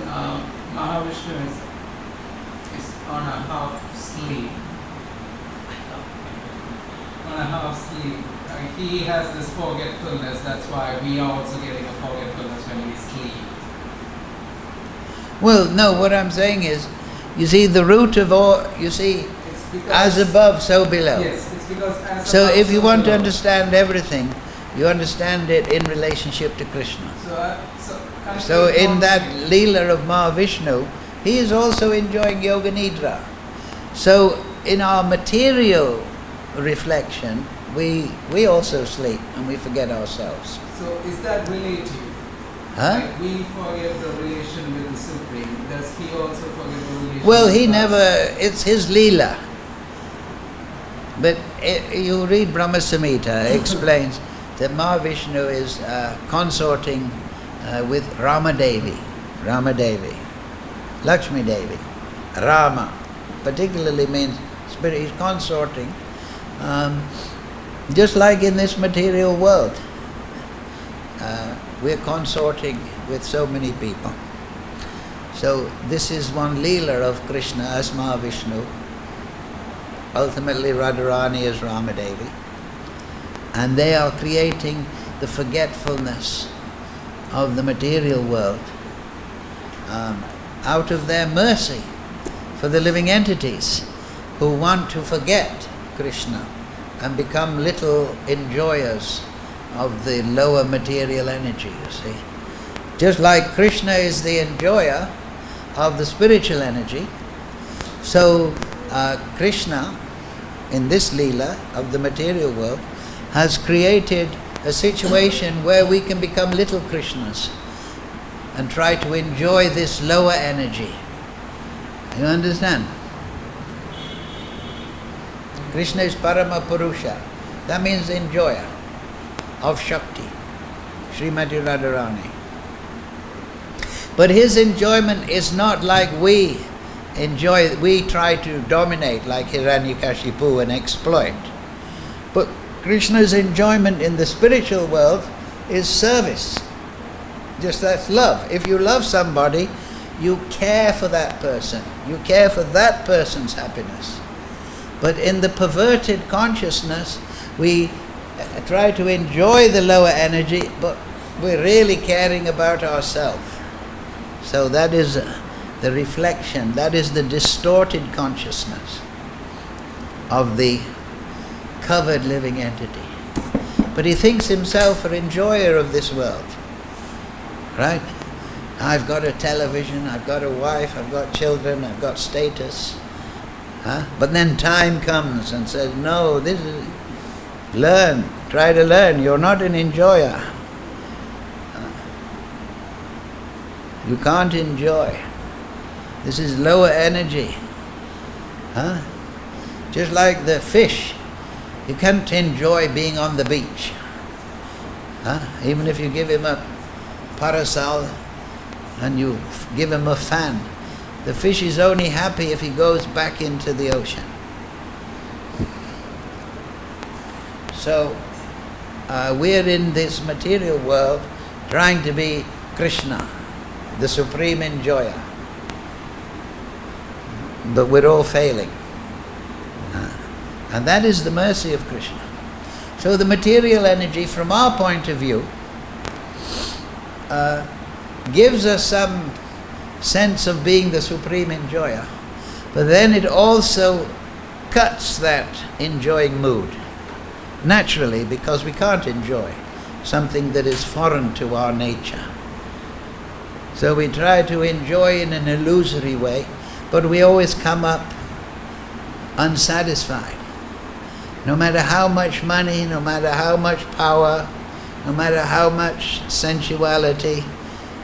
Mahavishnu is on a half sleep. On a half sleep. He has this forgetfulness, that's why we are also getting a forgetfulness when we sleep. Well, no, what I'm saying is, you see, the root of all, you see, as above, so below. Yes, it's because as So above, if you so want to below. understand everything, you understand it in relationship to Krishna. So in that Leela of Mahavishnu, he is also enjoying Yoga Nidra. So in our material reflection, we also sleep and we forget ourselves. So is that relative? Huh? Like we forget the relation with the Supreme. Does he also forget the relation Well, with he us? never, it's his Leela. But you read Brahma Samhita, explains, that Mahavishnu is consorting with Ramadevi, Lakshmi Devi. Rama particularly means spirit. He's consorting, just like in this material world. We're consorting with so many people. So this is one Leela of Krishna as Mahavishnu. Ultimately Radharani is Ramadevi. And they are creating the forgetfulness of the material world out of their mercy for the living entities who want to forget Krishna and become little enjoyers of the lower material energy, you see. Just like Krishna is the enjoyer of the spiritual energy, so Krishna, in this Leela of the material world, has created a situation where we can become little Krishnas and try to enjoy this lower energy. You understand? Krishna is Parama Purusha. That means enjoyer of Shakti, Srimati Radharani. But his enjoyment is not like we enjoy, we try to dominate like Hiranyakashipu and exploit. But Krishna's enjoyment in the spiritual world is service. Just that's love. If you love somebody, you care for that person. You care for that person's happiness. But in the perverted consciousness, we try to enjoy the lower energy, but we're really caring about ourselves. So that is the reflection, that is the distorted consciousness of the covered living entity. But he thinks himself an enjoyer of this world. Right? I've got a television, I've got a wife, I've got children, I've got status. But then time comes and says, no, this is, learn, try to learn, you're not an enjoyer. You can't enjoy. This is lower energy. Just like the fish, you can't enjoy being on the beach. Even if you give him a parasol and you give him a fan, the fish is only happy if he goes back into the ocean. So we're in this material world trying to be Krishna, the supreme enjoyer. But we're all failing. And that is the mercy of Krishna. So the material energy, from our point of view, gives us some sense of being the supreme enjoyer. But then it also cuts that enjoying mood. Naturally, because we can't enjoy something that is foreign to our nature. So we try to enjoy in an illusory way, but we always come up unsatisfied. No matter how much money, no matter how much power, no matter how much sensuality,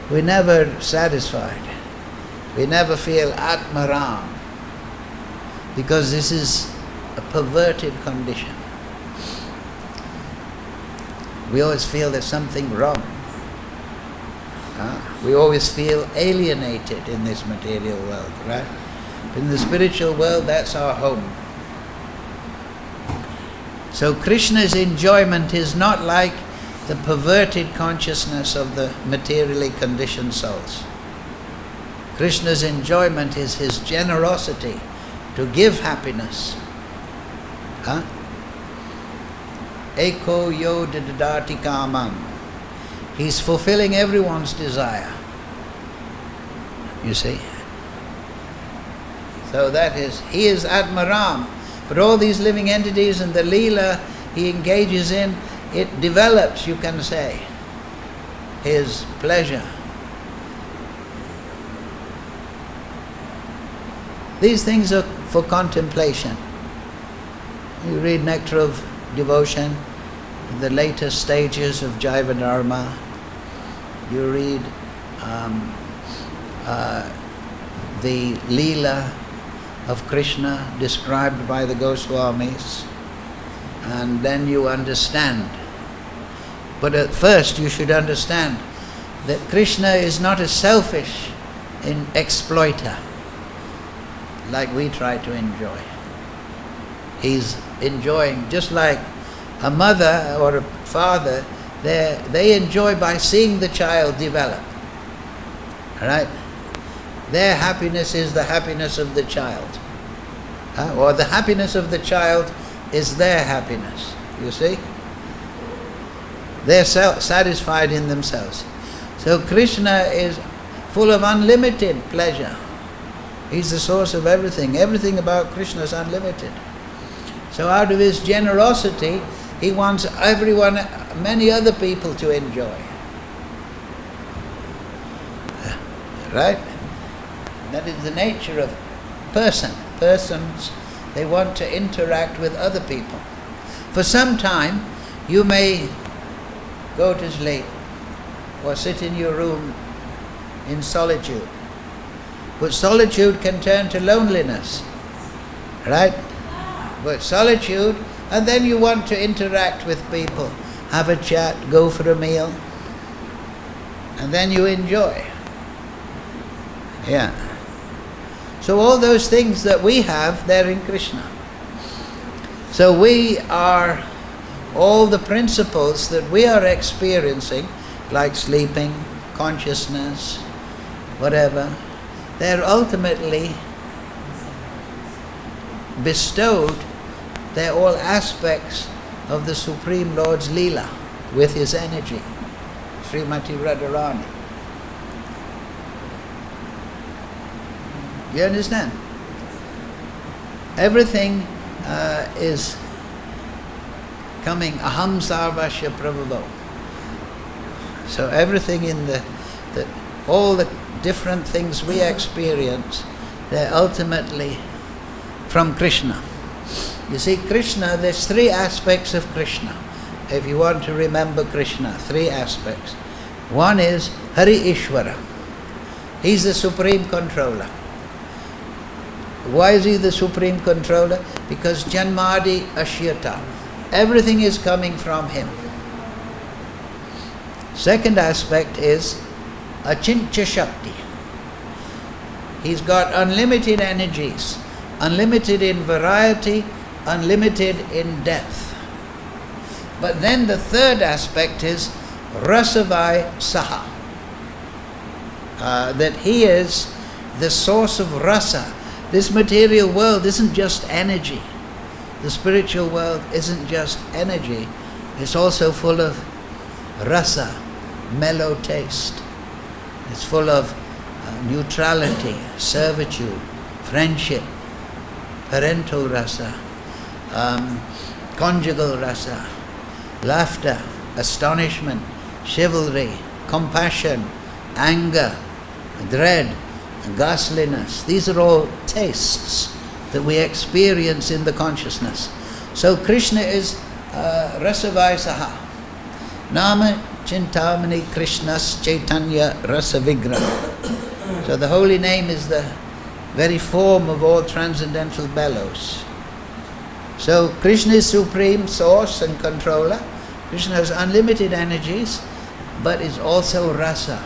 we're never satisfied. We never feel Atmaram, because this is a perverted condition. We always feel there's something wrong. We always feel alienated in this material world, right? In the spiritual world, that's our home. So Krishna's enjoyment is not like the perverted consciousness of the materially conditioned souls. Krishna's enjoyment is his generosity to give happiness. Eko yo didati kamam. He's fulfilling everyone's desire. You see? So that is, he is Atmaram. But all these living entities and the Leela he engages in, it develops, you can say, his pleasure. These things are for contemplation. You read Nectar of Devotion, the later stages of Jaiva Dharma. You read the Leela of Krishna described by the Goswamis, and then you understand But at first you should understand that Krishna is not a selfish exploiter like we try to enjoy. He's enjoying, just like a mother or a father, they enjoy by seeing the child develop. Right? Their happiness is the happiness of the child. Or the happiness of the child is their happiness. You see? They're satisfied in themselves. So Krishna is full of unlimited pleasure. He's the source of everything. Everything about Krishna is unlimited. So out of his generosity, he wants everyone, many other people to enjoy. Right? That is the nature of persons. They want to interact with other people. For some time, you may go to sleep or sit in your room in solitude. But solitude can turn to loneliness. Right? But solitude, and then you want to interact with people, have a chat, go for a meal, and then you enjoy. Yeah. So all those things that we have, they're in Krishna. So we are, all the principles that we are experiencing, like sleeping, consciousness, whatever, they're ultimately bestowed. They're all aspects of the Supreme Lord's Leela with his energy, Srimati Radharani. You understand? Everything is coming aham sarvasya prabhavo. So everything in all the different things we experience, they're ultimately from Krishna. You see, Krishna, there's three aspects of Krishna. If you want to remember Krishna, three aspects. One is Hari Ishvara. He's the supreme controller. Why is he the supreme controller? Because Janmadi Ashyata. Everything is coming from him. Second aspect is Achintya Shakti. He's got unlimited energies, unlimited in variety, unlimited in depth. But then the third aspect is Rasavai Saha. That he is the source of rasa. This material world isn't just energy. The spiritual world isn't just energy. It's also full of rasa, mellow taste. It's full of neutrality, servitude, friendship, parental rasa, conjugal rasa, laughter, astonishment, chivalry, compassion, anger, dread, ghastliness. These are all tastes that we experience in the consciousness. So Krishna is Rasavai Saha. Nama Chintamani Krishnas Chaitanya Rasa Vigraha. So the holy name is the very form of all transcendental bellows. So Krishna is supreme source and controller. Krishna has unlimited energies, but is also rasa.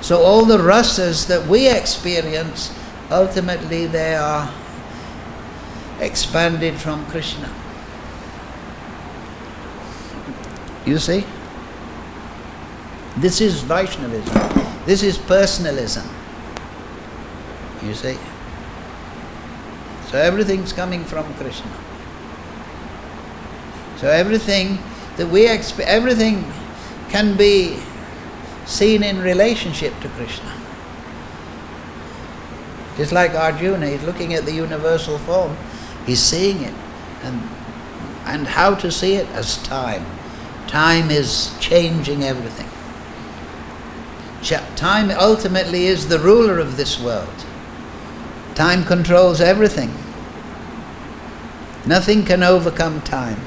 So all the rasas that we experience, ultimately they are expanded from Krishna. You see? This is Vaishnavism. This is personalism. You see? So everything's coming from Krishna. So everything that we everything can be seen in relationship to Krishna. Just like Arjuna, he's looking at the universal form, he's seeing it. And how to see it? As time. Time is changing everything. Time ultimately is the ruler of this world. Time controls everything. Nothing can overcome time.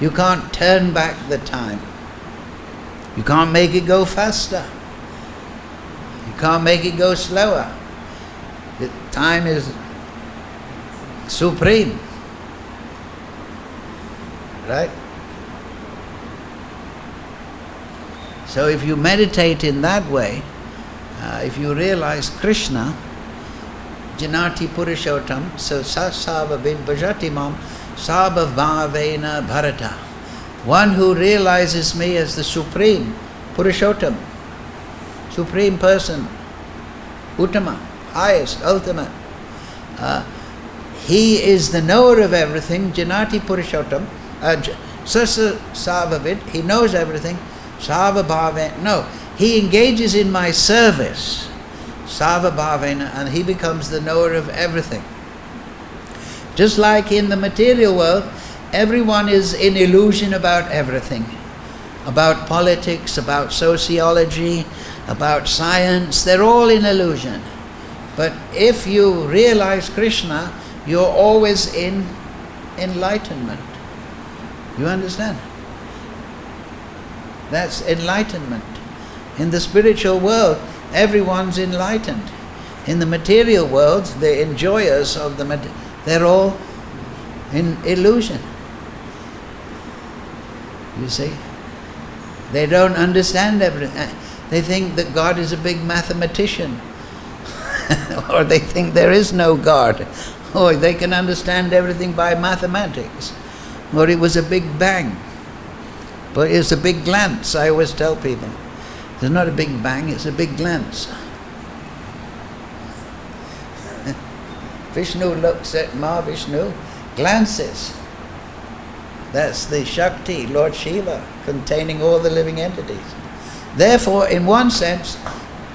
You can't turn back the time. You can't make it go faster. You can't make it go slower. The time is supreme. Right? So if you meditate in that way, if you realize Krishna, Janati Purushottam, so Sasava Vid Bhajati Mam, Sabha Bhavena Bharata. One who realizes me as the Supreme, Purushottam, Supreme Person, Uttama, highest, ultimate. He is the knower of everything, Janati Purushottam, Sasa Savavid, he knows everything, Sava Bhavena, no, he engages in my service, Sava Bhavena, and he becomes the knower of everything. Just like in the material world, everyone is in illusion about everything, about politics, about sociology, about science, they're all in illusion. But if you realize Krishna, you're always in enlightenment. You understand? That's enlightenment. In the spiritual world, everyone's enlightened. In the material world, the enjoyers of they're all in illusion. You see? They don't understand everything. They think that God is a big mathematician. Or they think there is no God. Or they can understand everything by mathematics. Or it was a big bang. But it's a big glance, I always tell people. It's not a big bang, it's a big glance. Vishnu looks at Mahavishnu, glances. That's the Shakti, Lord Shiva, containing all the living entities. Therefore, in one sense,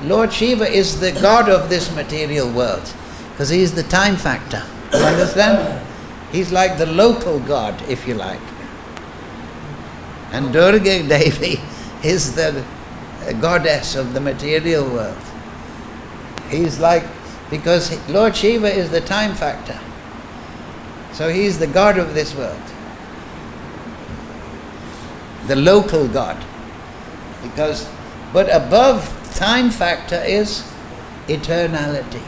Lord Shiva is the God of this material world, because he's the time factor. You understand? He's like the local God, if you like. And Durga Devi is the goddess of the material world. He's like, because Lord Shiva is the time factor. So he's the God of this world. The local God. But above time factor is eternality.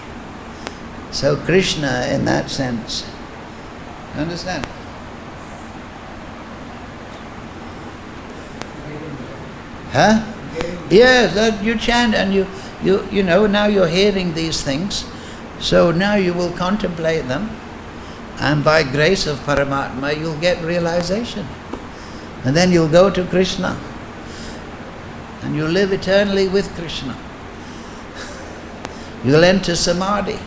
So Krishna in that sense. Understand? Huh? Yes, that you chant and you know, now you're hearing these things. So now you will contemplate them, and by grace of Paramatma you'll get realization. And then you'll go to Krishna. And you'll live eternally with Krishna. You'll enter Samadhi.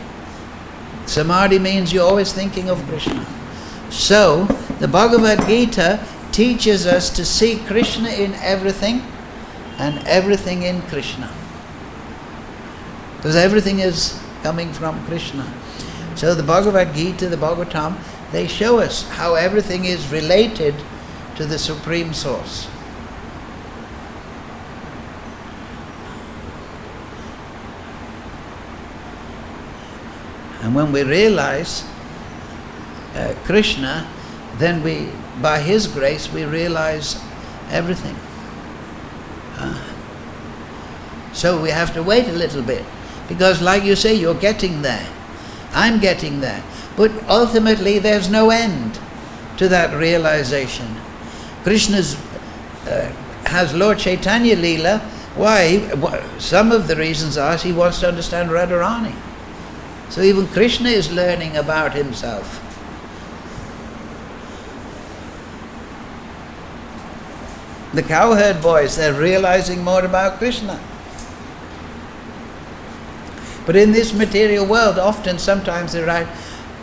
Samadhi means you're always thinking of Krishna. So, the Bhagavad-Gita teaches us to see Krishna in everything and everything in Krishna. Because everything is coming from Krishna. So the Bhagavad-Gita, the Bhagavatam, they show us how everything is related to the Supreme Source. And when we realize Krishna, then we, by His grace, we realize everything. So we have to wait a little bit, because like you say, you're getting there. I'm getting there. But ultimately there's no end to that realization. Krishna has Lord Chaitanya Leela. Why? Some of the reasons are he wants to understand Radharani. So even Krishna is learning about himself. The cowherd boys, they're realizing more about Krishna. But in this material world, sometimes they write,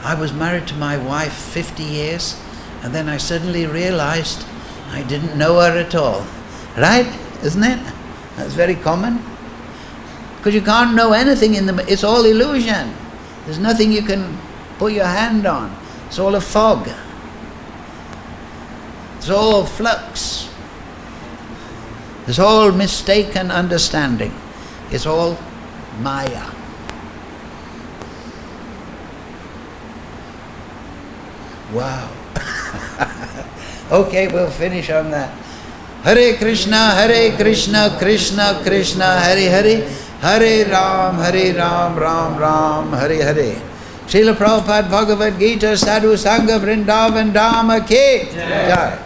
I was married to my wife 50 years, and then I suddenly realized I didn't know her at all. Right? Isn't it? That's very common. Because you can't know anything it's all illusion. There's nothing you can put your hand on. It's all a fog. It's all flux. It's all mistaken understanding. It's all Maya. Wow. Okay, we'll finish on that. Hare Krishna, Krishna Krishna, Hare Hare, Hare Ram, Ram Ram, Hare Hare. Srila Prabhupada Bhagavad-Gita Sadhu Sangha Vrindavan Dhamma Ki Jai.